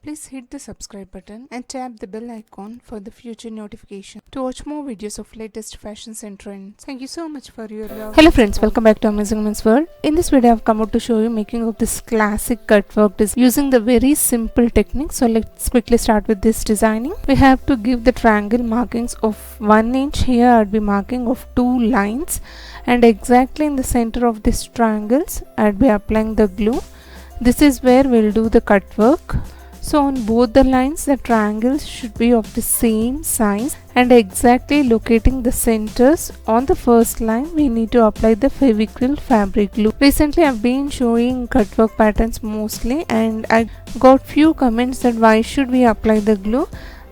Please hit the subscribe button and tap the bell icon for the future notification to watch more videos of latest fashions and trends. Thank you so much for your love. Hello friends, welcome back to Amazing Women's World. In this video, I have come out to show you making of this classic cut work design using the very simple technique. So let's quickly start with this designing. We have to give the triangle markings of 1 inch. Here I'll be marking of 2 lines, and exactly in the center of these triangles I'll be applying the glue. This is where we'll do the cut work. So on both the lines, the triangles should be of the same size, and exactly locating the centers on the first line, we need to apply the Fevicryl fabric glue. Recently I've been showing cut work patterns mostly, and I got few comments that why should we apply the glue,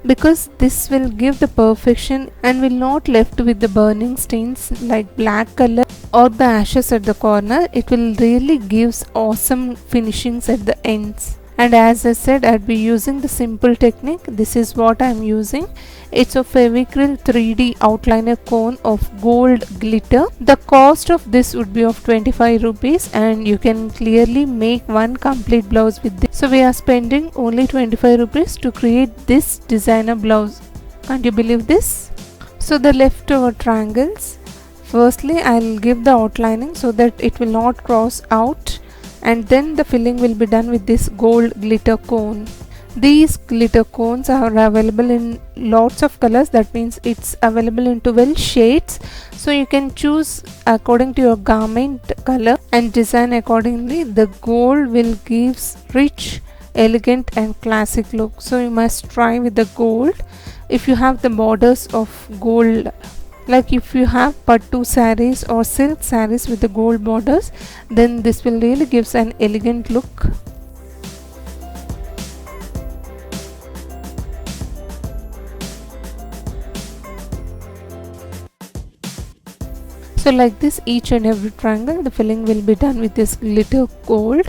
because this will give the perfection and will not left with the burning stains like black color or the ashes at the corner. It will really gives awesome finishings at the ends. And as I said, I'd be using the simple technique. This is what I'm using. It's a Fevicryl 3D outliner cone of gold glitter. The cost of this would be of 25 rupees, and you can clearly make one complete blouse with this. So we are spending only 25 rupees to create this designer blouse. Can't you believe this? So the leftover triangles, firstly I'll give the outlining so that it will not cross out, and then the filling will be done with this gold glitter cone. These glitter cones are available in lots of colors. That means it's available in 12 shades, so you can choose according to your garment color and design accordingly. The gold will gives rich, elegant and classic look, so you must try with the gold. If you have the borders of gold, like if you have pattu sarees or silk sarees with the gold borders, then this will really gives an elegant look. So like this, each and every triangle, the filling will be done with this glitter gold.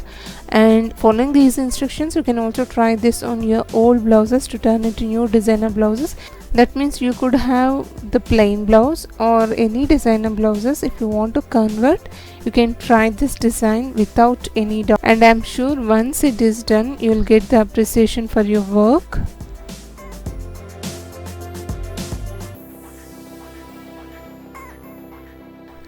And following these instructions, you can also try this on your old blouses to turn into new designer blouses. That means you could have the plain blouse or any designer blouses. If you want to convert, you can try this design without any doubt, and I'm sure once it is done, you will get the appreciation for your work.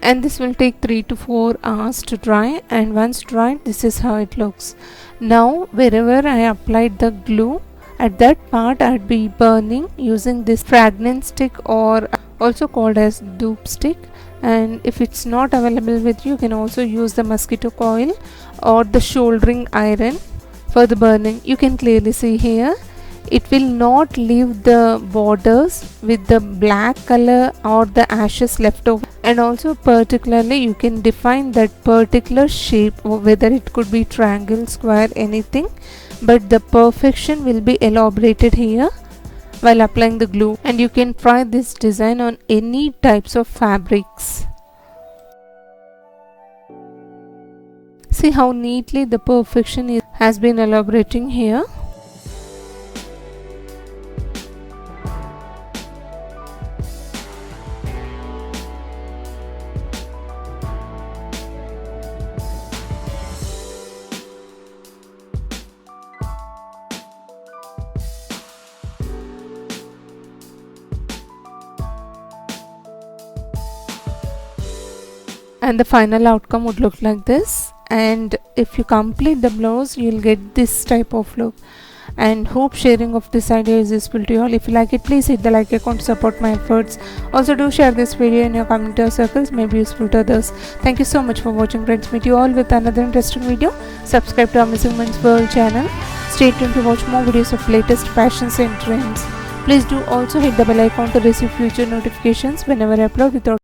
And this will take 3 to 4 hours to dry, and once dried, this is how it looks. Now wherever I applied the glue, at that part I'd be burning using this fragrance stick, or also called as dupe stick. And if it's not available with you, you can also use the mosquito coil or the shouldering iron for the burning. You can clearly see here, it will not leave the borders with the black color or the ashes left over. And also particularly you can define that particular shape, whether it could be triangle, square, anything, but the perfection will be elaborated here while applying the glue. And you can try this design on any types of fabrics. See how neatly the perfection has been elaborating here. And the final outcome would look like this. And if you complete the blouse, you'll get this type of look. And hope sharing of this idea is useful to you all. If you like it, please hit the like icon to support my efforts. Also do share this video in your community circles, may be useful to others. Thank you so much for watching friends. Meet you all with another interesting video. Subscribe to Amazing Women's World channel. Stay tuned to watch more videos of latest fashions and trends. Please do also hit the bell icon to receive future notifications whenever I upload without